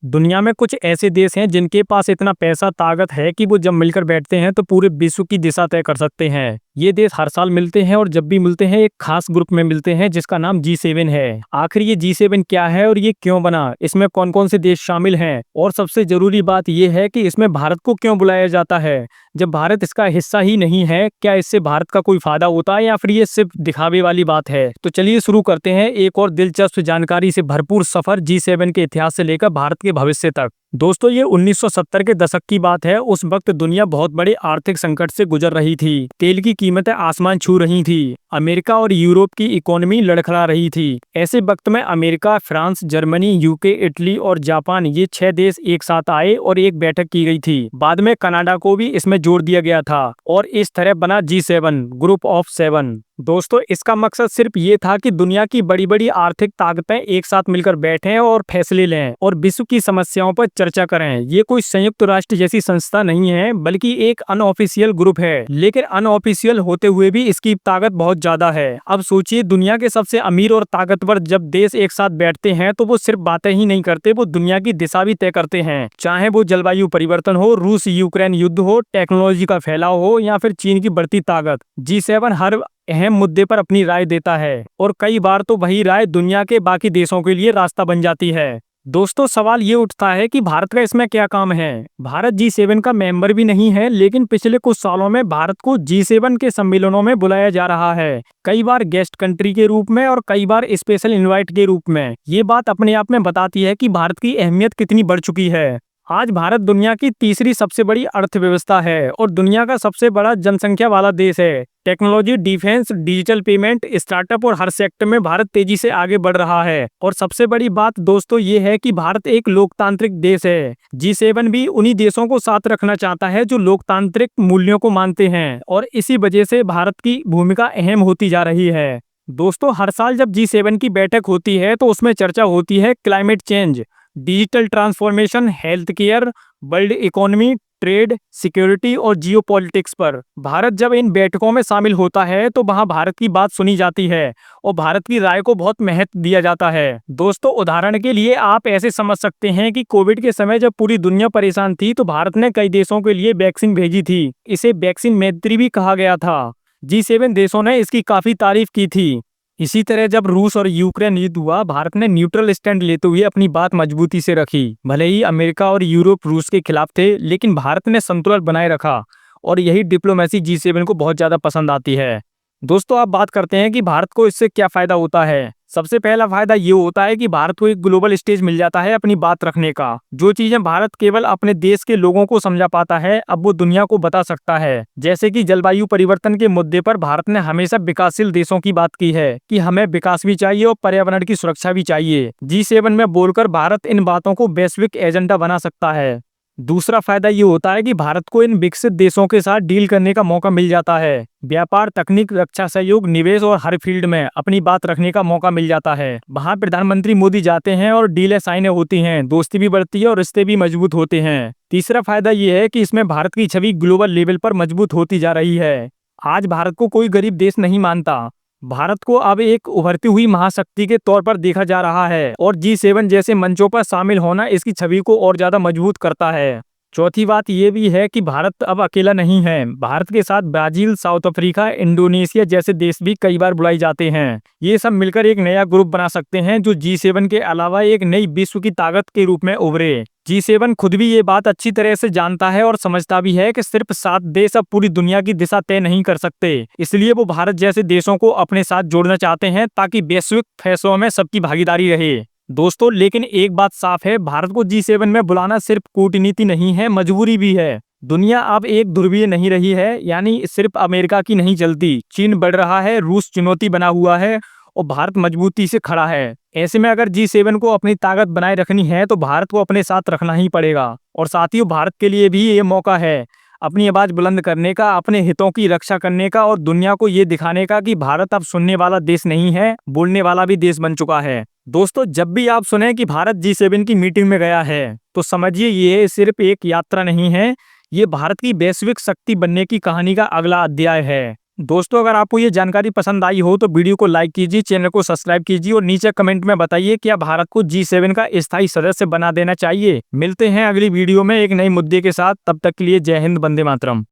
दुनिया में कुछ ऐसे देश हैं जिनके पास इतना पैसा ताकत है कि वो जब मिलकर बैठते हैं तो पूरे विश्व की दिशा तय कर सकते हैं। ये देश हर साल मिलते हैं और जब भी मिलते हैं एक खास ग्रुप में मिलते हैं जिसका नाम G7 है। आखिर ये G7 क्या है और ये क्यों बना, इसमें कौन कौन से देश शामिल हैं और सबसे जरूरी बात ये है कि इसमें भारत को क्यों बुलाया जाता है। जब भारत इसका हिस्सा ही नहीं है, क्या इससे भारत का कोई फायदा होता है या फिर ये सिर्फ दिखावे वाली बात है। तो चलिए शुरू करते हैं एक और दिलचस्प जानकारी से भरपूर सफर G7 के इतिहास से लेकर भारत के भविष्य तक। दोस्तों, ये 1970 के दशक की बात है। उस वक्त दुनिया बहुत बड़े आर्थिक संकट से गुजर रही थी। तेल की कीमतें आसमान छू रही थी। अमेरिका और यूरोप की इकोनॉमी लड़खड़ा रही थी। ऐसे वक्त में America, France, Germany, UK, Italy और जापान, ये 6 देश एक साथ आए और एक बैठक की गई थी। बाद में कनाडा को भी इसमें जोड़ दिया गया था और इस तरह बना G7, ग्रुप ऑफ 7। दोस्तों, इसका मकसद सिर्फ ये था कि दुनिया की बड़ी बड़ी आर्थिक ताकतें एक साथ मिलकर बैठें और फैसले लें और विश्व की समस्याओं पर चर्चा करें। ये कोई संयुक्त राष्ट्र जैसी संस्था नहीं है, बल्कि एक अनऑफिशियल ग्रुप है, लेकिन अनऑफिशियल होते हुए भी इसकी ताकत बहुत ज्यादा है। अब सोचिए, दुनिया के सबसे अमीर और ताकतवर जब देश एक साथ बैठते हैं तो वो सिर्फ बातें ही नहीं करते, वो दुनिया की दिशा भी तय करते हैं। चाहे वो जलवायु परिवर्तन हो, रूस यूक्रेन युद्ध हो, टेक्नोलॉजी का फैलाव हो या फिर चीन की बढ़ती ताकत, G7 हर अहम मुद्दे पर अपनी राय देता है और कई बार तो वही राय दुनिया के बाकी देशों के लिए रास्ता बन जाती है। दोस्तों, सवाल ये उठता है कि भारत का इसमें क्या काम है। भारत G7 का मेंबर भी नहीं है, लेकिन पिछले कुछ सालों में भारत को G7 के सम्मेलनों में बुलाया जा रहा है, कई बार गेस्ट कंट्री के रूप में और कई बार स्पेशल इनवाइट के रूप में। ये बात अपने आप में बताती है कि भारत की अहमियत कितनी बढ़ चुकी है। आज भारत दुनिया की तीसरी सबसे बड़ी अर्थव्यवस्था है और दुनिया का सबसे बड़ा जनसंख्या वाला देश है। Technology, defence, digital payment, startup और हर सेक्टर में भारत तेजी से आगे बढ़ रहा है। और सबसे बड़ी बात दोस्तों ये है कि भारत एक लोकतांत्रिक देश है। G7 भी उन्हीं देशों को साथ रखना चाहता है जो लोकतांत्रिक मूल्यों को मानते हैं और इसी वजह से भारत की भूमिका अहम होती जा रही है। दोस्तों, हर साल जब G7 की बैठक होती है तो उसमें चर्चा होती है climate change, digital transformation, health care, world economy, trade, security और जियोपॉलिटिक्स पर। भारत जब इन बैठकों में शामिल होता है तो वहां भारत की बात सुनी जाती है और भारत की राय को बहुत महत्व दिया जाता है। दोस्तों, उदाहरण के लिए आप ऐसे समझ सकते हैं कि कोविड के समय जब पूरी दुनिया परेशान थी तो भारत ने कई देशों के लिए वैक्सीन भेजी थी। इसे वैक्सीन मैत्री भी कहा गया था। G7 देशों ने इसकी काफी तारीफ की थी। इसी तरह जब रूस और यूक्रेन युद्ध हुआ, भारत ने न्यूट्रल स्टैंड लेते हुए अपनी बात मजबूती से रखी। भले ही अमेरिका और यूरोप रूस के खिलाफ थे, लेकिन भारत ने संतुलन बनाए रखा और यही डिप्लोमेसी G7 को बहुत ज्यादा पसंद आती है। दोस्तों, आप बात करते हैं कि भारत को इससे क्या फायदा होता है। सबसे पहला फायदा ये होता है कि भारत को एक ग्लोबल स्टेज मिल जाता है अपनी बात रखने का। जो चीजें भारत केवल अपने देश के लोगों को समझा पाता है, अब वो दुनिया को बता सकता है। जैसे कि जलवायु परिवर्तन के मुद्दे पर भारत ने हमेशा विकासशील देशों की बात की है कि हमें विकास भी चाहिए और पर्यावरण की सुरक्षा भी चाहिए। G7 में बोलकर भारत इन बातों को वैश्विक एजेंडा बना सकता है। दूसरा फायदा ये होता है कि भारत को इन विकसित देशों के साथ डील करने का मौका मिल जाता है। व्यापार, तकनीक, रक्षा सहयोग, निवेश और हर फील्ड में अपनी बात रखने का मौका मिल जाता है। वहाँ प्रधानमंत्री मोदी जाते हैं और डीलें साइन होती हैं, दोस्ती भी बढ़ती है और रिश्ते भी मजबूत होते हैं। तीसरा फायदा ये है कि इसमें भारत की छवि ग्लोबल लेवल पर मजबूत होती जा रही है। आज भारत को कोई गरीब देश नहीं मानता। भारत को अब एक उभरती हुई महाशक्ति के तौर पर देखा जा रहा है और G7 जैसे मंचों पर शामिल होना इसकी छवि को और ज्यादा मजबूत करता है। चौथी बात यह भी है कि भारत अब अकेला नहीं है। भारत के साथ ब्राजील, साउथ अफ्रीका, इंडोनेशिया जैसे देश भी कई बार बुलाए जाते हैं। ये सब मिलकर एक नया ग्रुप बना सकते हैं जो G7 के अलावा एक नई विश्व की ताकत के रूप में उभरे। G7 खुद भी ये बात अच्छी तरह से जानता है और समझता भी है कि सिर्फ 7 देश अब पूरी दुनिया की दिशा तय नहीं कर सकते। इसलिए वो भारत जैसे देशों को अपने साथ जोड़ना चाहते हैं ताकि वैश्विक फैसलों में सबकी भागीदारी रहे। दोस्तों, लेकिन एक बात साफ है, भारत को G7 में बुलाना सिर्फ कूटनीति नहीं है, मजबूरी भी है। दुनिया अब एक ध्रुवीय नहीं रही है, यानी सिर्फ अमेरिका की नहीं चलती। चीन बढ़ रहा है, रूस चुनौती बना हुआ है और भारत मजबूती से खड़ा है। ऐसे में अगर G7 को अपनी ताकत बनाए रखनी है तो भारत को अपने साथ रखना ही पड़ेगा। और साथियों, भारत के लिए भी ये मौका है अपनी आवाज बुलंद करने का, अपने हितों की रक्षा करने का और दुनिया को ये दिखाने का कि भारत अब सुनने वाला देश नहीं है, बोलने वाला भी देश बन चुका है। दोस्तों, जब भी आप सुने कि भारत G7 की मीटिंग में गया है तो समझिए ये सिर्फ एक यात्रा नहीं है, ये भारत की वैश्विक शक्ति बनने की कहानी का अगला अध्याय है। दोस्तों अगर आपको ये जानकारी पसंद आई हो तो वीडियो को लाइक कीजिए, चैनल को सब्सक्राइब कीजिए और नीचे कमेंट में बताइए क्या भारत को G7 का स्थायी सदस्य बना देना चाहिए। मिलते हैं अगली वीडियो में एक नए मुद्दे के साथ, तब तक के लिए जय हिंद, वंदे मातरम।